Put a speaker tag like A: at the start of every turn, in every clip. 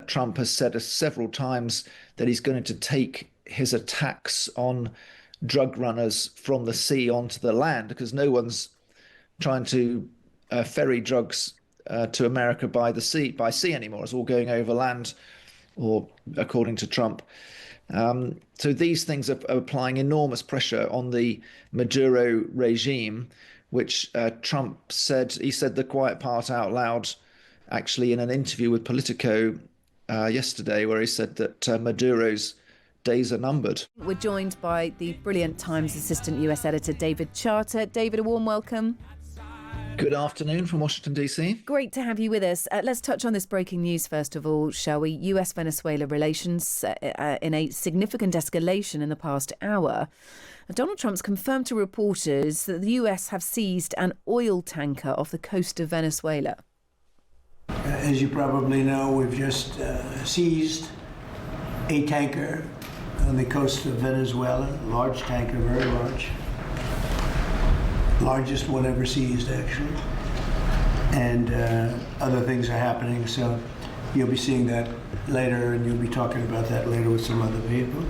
A: Trump has said several times that he's going to take his attacks on drug runners from the sea onto the land, because no one's trying to ferry drugs to America by sea anymore. It's all going over land, or according to Trump. So these things are applying enormous pressure on the Maduro regime, which Trump said, he said the quiet part out loud, actually, in an interview with Politico yesterday, where he said that Maduro's days are numbered.
B: We're joined by the brilliant Times assistant US editor, David Charter. David, a warm welcome.
A: Good afternoon from Washington, D.C.
B: Great to have you with us. Let's touch on this breaking news first of all, shall we? US-Venezuela relations in a significant escalation in the past hour. Donald Trump's confirmed to reporters that the US have seized an oil tanker off the coast of Venezuela.
C: As you probably know, we've just seized a tanker on the coast of Venezuela, large tanker, very large. Largest one ever seized, actually. And other things are happening, so you'll be seeing that later, and you'll be talking about that later with some other people.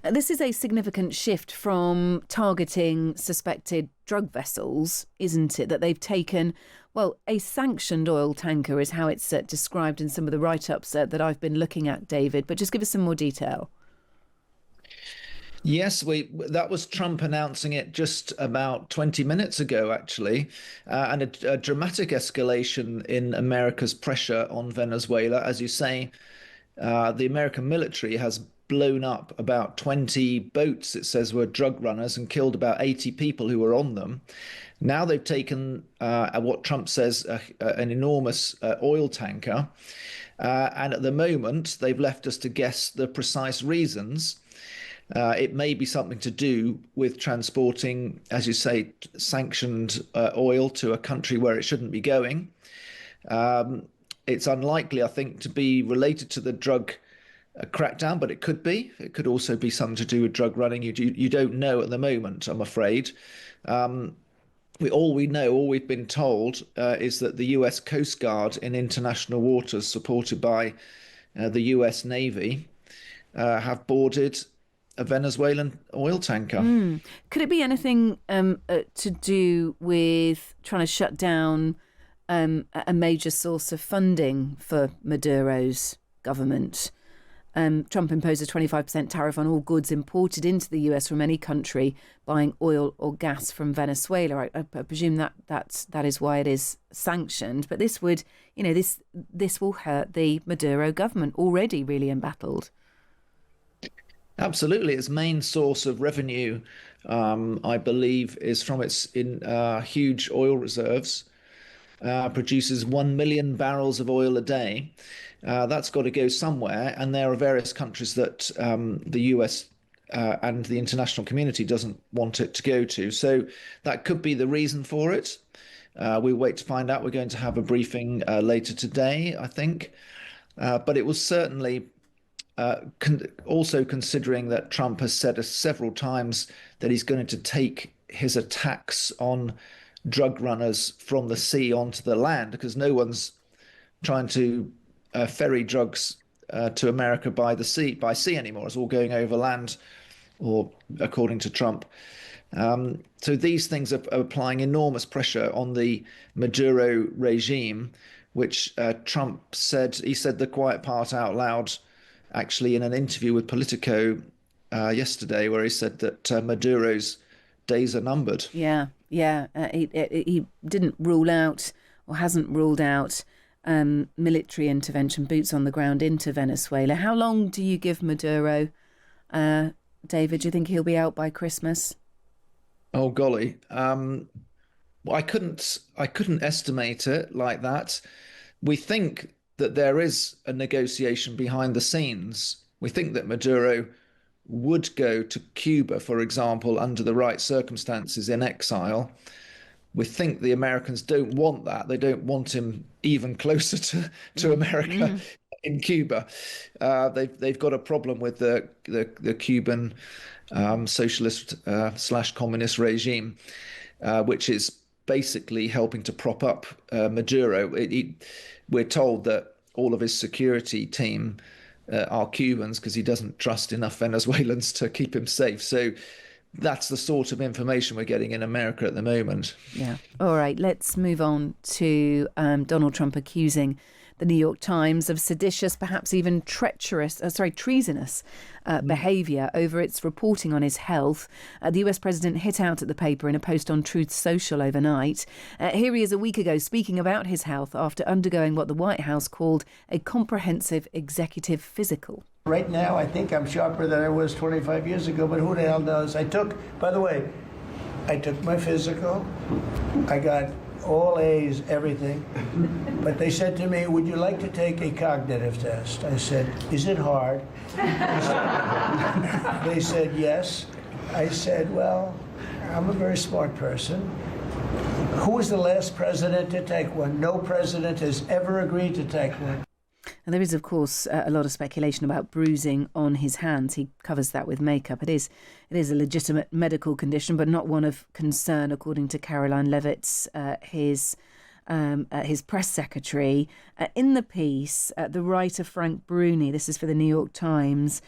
B: This is a significant shift from targeting suspected drug vessels, isn't it? That they've taken, well, a sanctioned oil tanker is how it's described in some of the write-ups that I've been looking at, David. But just give us some more detail.
A: Yes, that was Trump announcing it just about 20 minutes ago, actually, and a dramatic escalation in America's pressure on Venezuela. As you say, the American military has blown up about 20 boats, it says, were drug runners, and killed about 80 people who were on them. Now they've taken what Trump says an enormous oil tanker, and at the moment they've left us to guess the precise reasons. It may be something to do with transporting, as you say, sanctioned oil to a country where it shouldn't be going. It's unlikely, I think, to be related to the drug crackdown, but it could be. It could also be something to do with drug running. You don't know at the moment, I'm afraid. All we've been told is that the US Coast Guard in international waters, supported by the US Navy, have boarded a Venezuelan oil tanker.
B: Could it be anything to do with trying to shut down a major source of funding for Maduro's government? Trump imposed a 25% tariff on all goods imported into the US from any country buying oil or gas from Venezuela. I presume that is why it is sanctioned. But this would, this will hurt the Maduro government, already really embattled.
A: Absolutely. Its main source of revenue, I believe, is from its huge oil reserves. Produces 1 million barrels of oil a day. That's got to go somewhere. And there are various countries that the US and the international community doesn't want it to go to. So that could be the reason for it. We wait to find out. We're going to have a briefing later today, I think. But it was certainly also considering that Trump has said several times that he's going to take his attacks on drug runners from the sea onto the land, because no one's trying to ferry drugs to America by sea anymore. It's all going over land, or according to Trump. So these things are applying enormous pressure on the Maduro regime, which Trump said, he said the quiet part out loud, actually, in an interview with Politico yesterday, where he said that Maduro's days are numbered.
B: Yeah. He didn't rule out, or hasn't ruled out, military intervention, boots on the ground into Venezuela. How long do you give Maduro, David? Do you think he'll be out by Christmas?
A: Oh golly, I couldn't estimate it like that. We think that there is a negotiation behind the scenes. We think that Maduro would go to Cuba, for example, under the right circumstances, in exile. We think the Americans don't want that. They don't want him even closer to America in Cuba. They've got a problem with the Cuban socialist / communist regime, which is basically helping to prop up Maduro. We're told that all of his security team are Cubans because he doesn't trust enough Venezuelans to keep him safe. So that's the sort of information we're getting in America at the moment.
B: Yeah. All right. Let's move on to Donald Trump accusing the New York Times of seditious, perhaps even treasonous behaviour over its reporting on his health. The US president hit out at the paper in a post on Truth Social overnight. Here he is a week ago speaking about his health after undergoing what the White House called a comprehensive executive physical.
C: Right now, I think I'm sharper than I was 25 years ago, but who the hell knows? By the way, I took my physical. I got all A's, everything. But they said to me, would you like to take a cognitive test? I said, is it hard? They said, yes. I said, well, I'm a very smart person. Who was the last president to take one? No president has ever agreed to take one.
B: And there is, of course, a lot of speculation about bruising on his hands. He covers that with makeup. It is a legitimate medical condition, but not one of concern, according to Caroline Leavitt, his press secretary. In the piece, the writer Frank Bruni, this is for the New York Times,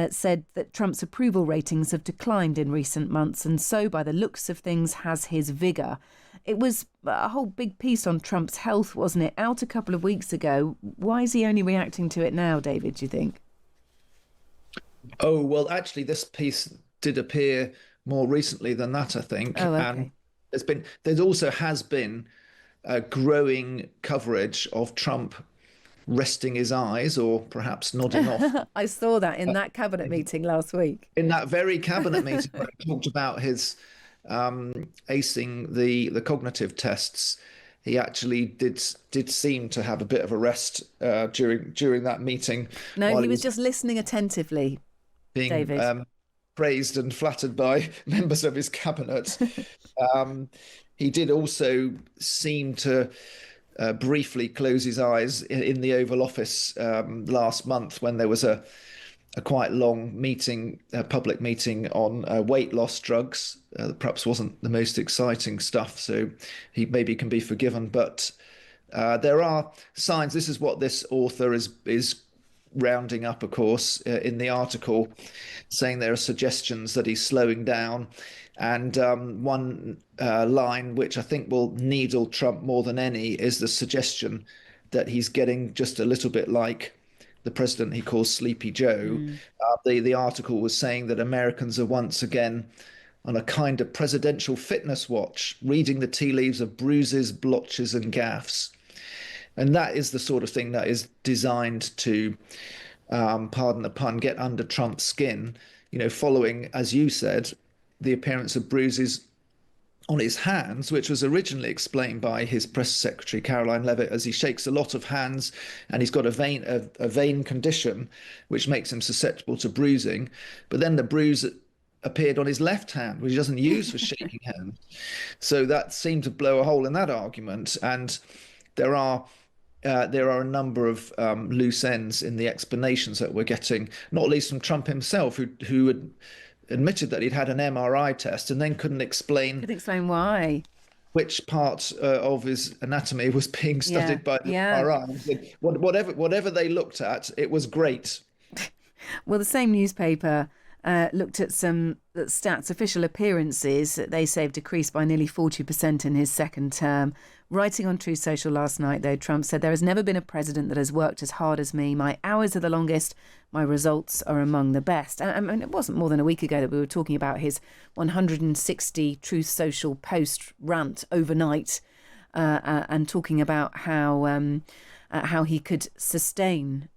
B: said that Trump's approval ratings have declined in recent months, and so, by the looks of things, has his vigour. It was a whole big piece on Trump's health, wasn't it? Out a couple of weeks ago. Why is he only reacting to it now, David, do you think?
A: Oh, well, actually, this piece did appear more recently than that, I think.
B: Oh, okay.
A: And there also has been a growing coverage of Trump resting his eyes or perhaps nodding off.
B: I saw that in that cabinet meeting last week.
A: In that very cabinet meeting where he talked about his acing the cognitive tests, he actually did seem to have a bit of a rest during that meeting.
B: No, he was just listening attentively,
A: being
B: David.
A: Praised and flattered by members of his cabinet. He did also seem to briefly close his eyes in the Oval Office last month when there was a quite long meeting, a public meeting on weight loss drugs. Perhaps wasn't the most exciting stuff, so he maybe can be forgiven. But there are signs. This is what this author is rounding up, of course, in the article, saying there are suggestions that he's slowing down. And one line which I think will needle Trump more than any is the suggestion that he's getting just a little bit like the president he calls Sleepy Joe. The article was saying that Americans are once again on a kind of presidential fitness watch, reading the tea leaves of bruises, blotches and gaffes. And that is the sort of thing that is designed to, pardon the pun, get under Trump's skin, following, as you said, the appearance of bruises on his hands, which was originally explained by his press secretary, Caroline Leavitt, as he shakes a lot of hands and he's got a vein condition, which makes him susceptible to bruising. But then the bruise appeared on his left hand, which he doesn't use for shaking hands. So that seemed to blow a hole in that argument. And there are a number of loose ends in the explanations that we're getting, not least from Trump himself, who had admitted that he'd had an MRI test and then couldn't explain
B: why,
A: which part of his anatomy was being studied by the MRI. Whatever they looked at, it was great.
B: Well, the same newspaper looked at some stats, official appearances that they say have decreased by nearly 40% in his second term. Writing on Truth Social last night, though, Trump said, "There has never been a president that has worked as hard as me. My hours are the longest. My results are among the best." I mean, it wasn't more than a week ago that we were talking about his 160 Truth Social post rant overnight and talking about how he could sustain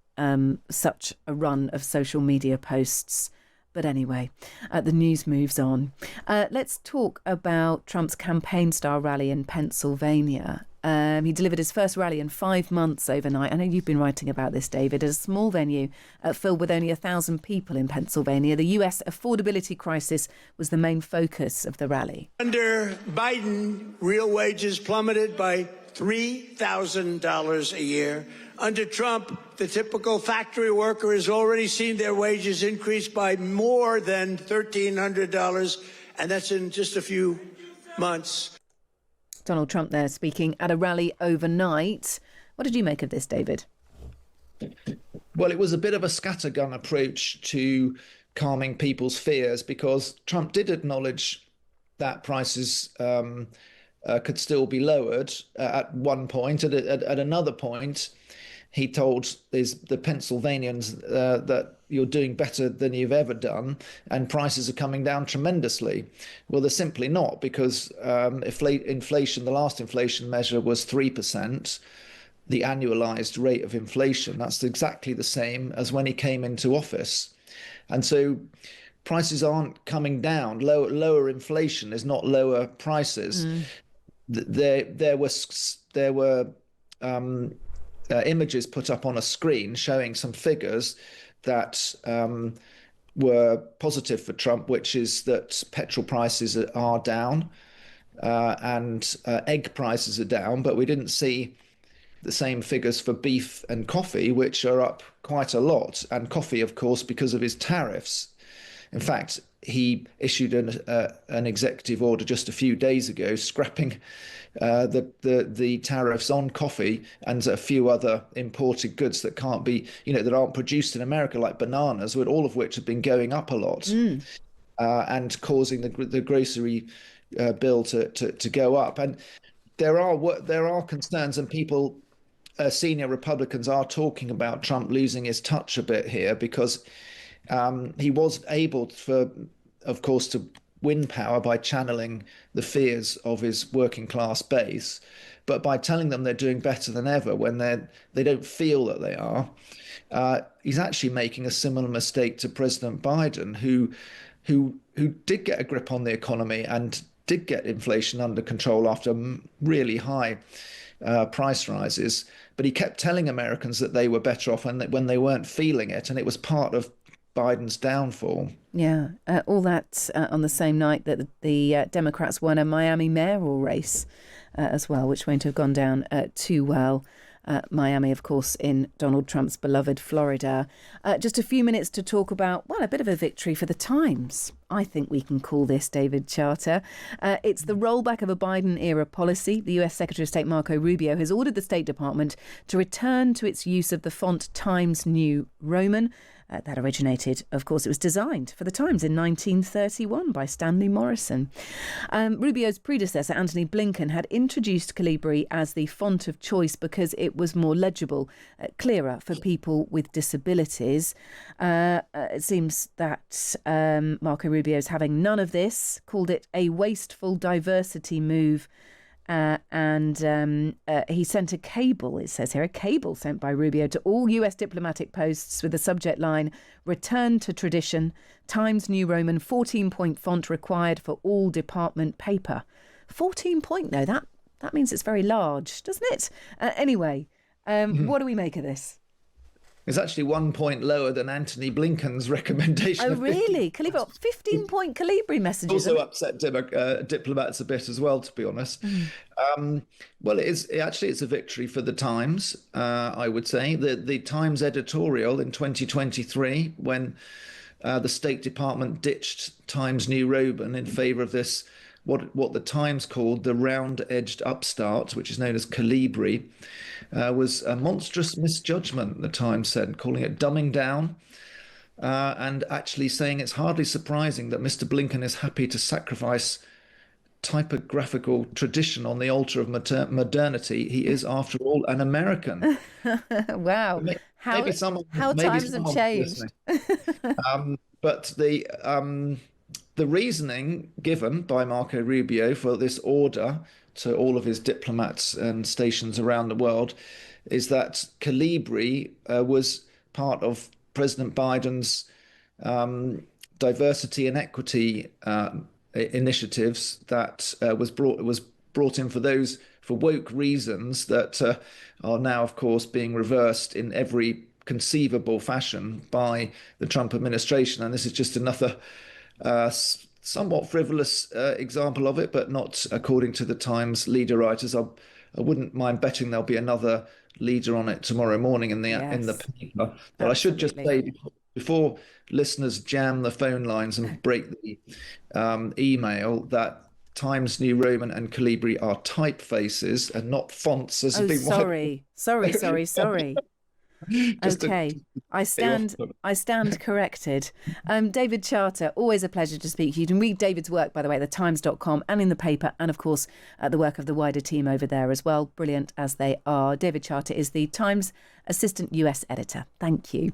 B: such a run of social media posts. But anyway, the news moves on. Let's talk about Trump's campaign-style rally in Pennsylvania. He delivered his first rally in 5 months overnight. I know you've been writing about this, David. At a small venue filled with only 1,000 people in Pennsylvania, the US affordability crisis was the main focus of the rally.
D: Under Biden, real wages plummeted by $3,000 a year. Under Trump, the typical factory worker has already seen their wages increase by more than $1,300, and that's in just a few months.
B: Donald Trump there speaking at a rally overnight. What did you make of this, David?
A: Well, it was a bit of a scattergun approach to calming people's fears because Trump did acknowledge that prices could still be lowered at one point. At another point, he told the Pennsylvanians that you're doing better than you've ever done, and prices are coming down tremendously. Well, they're simply not because inflation, the last inflation measure was 3%, the annualized rate of inflation. That's exactly the same as when he came into office. And so prices aren't coming down. Lower inflation is not lower prices.
B: Mm.
A: There were images put up on a screen showing some figures that were positive for Trump, which is that petrol prices are down and egg prices are down, but we didn't see the same figures for beef and coffee, which are up quite a lot. And coffee, of course, because of his tariffs. In fact, he issued an executive order just a few days ago, scrapping the tariffs on coffee and a few other imported goods that can't be, that aren't produced in America, like bananas, all of which have been going up a lot
B: Mm.
A: and causing the grocery bill to go up. And there are concerns, and people, senior Republicans, are talking about Trump losing his touch a bit here because he was able, of course, to win power by channeling the fears of his working class base, but by telling them they're doing better than ever when they don't feel that they are. He's actually making a similar mistake to President Biden, who did get a grip on the economy and did get inflation under control after really high price rises, but he kept telling Americans that they were better off when they weren't feeling it, and it was part of Biden's downfall.
B: Yeah, all that on the same night that the Democrats won a Miami mayoral race as well, which won't have gone down too well. Miami, of course, in Donald Trump's beloved Florida. Just a few minutes to talk about, well, a bit of a victory for the Times. I think we can call this, David Charter. It's the rollback of a Biden-era policy. The US Secretary of State Marco Rubio has ordered the State Department to return to its use of the font Times New Roman. That originated, of course, it was designed for the Times in 1931 by Stanley Morrison. Rubio's predecessor, Antony Blinken, had introduced Calibri as the font of choice because it was more legible, clearer for people with disabilities. It seems that Marco Rubio is having none of this, called it a wasteful diversity move. And he sent a cable, it says here, a cable sent by Rubio to all US diplomatic posts with the subject line, "Return to tradition, Times New Roman, 14-point font required for all department paper." 14-point, though, that means it's very large, doesn't it? Anyway, what do we make of this?
A: It's actually 1 point lower than Antony Blinken's recommendation.
B: Oh,
A: of
B: really? Calibri, 15-point Calibri messages.
A: Also upset diplomats a bit as well, to be honest. Well, it's a victory for the Times, I would say. The Times editorial in 2023, when the State Department ditched Times New Roman in favor of this, what the Times called the round-edged upstart, which is known as Calibri, was a monstrous misjudgment, the Times said, calling it dumbing down, and actually saying it's hardly surprising that Mr. Blinken is happy to sacrifice typographical tradition on the altar of modernity. He is, after all, an American.
B: Wow. How times have changed.
A: But the reasoning given by Marco Rubio for this order to all of his diplomats and stations around the world is that Calibri was part of President Biden's diversity and equity initiatives that was brought in for woke reasons that are now, of course, being reversed in every conceivable fashion by the Trump administration. And this is just another somewhat frivolous example of it, but not according to the Times leader writers. I wouldn't mind betting there'll be another leader on it tomorrow morning in the paper. But I should just say, before listeners jam the phone lines and break the email, that Times New Roman and Calibri are typefaces and not fonts, as has been
B: sorry.
A: Just to
B: Okay, I
A: get you off.
B: stand. I stand corrected. David Charter, always a pleasure to speak to you. You can read David's work, by the way, at thetimes.com and in the paper, and of course at the work of the wider team over there as well. Brilliant as they are. David Charter is the Times Assistant US Editor. Thank you.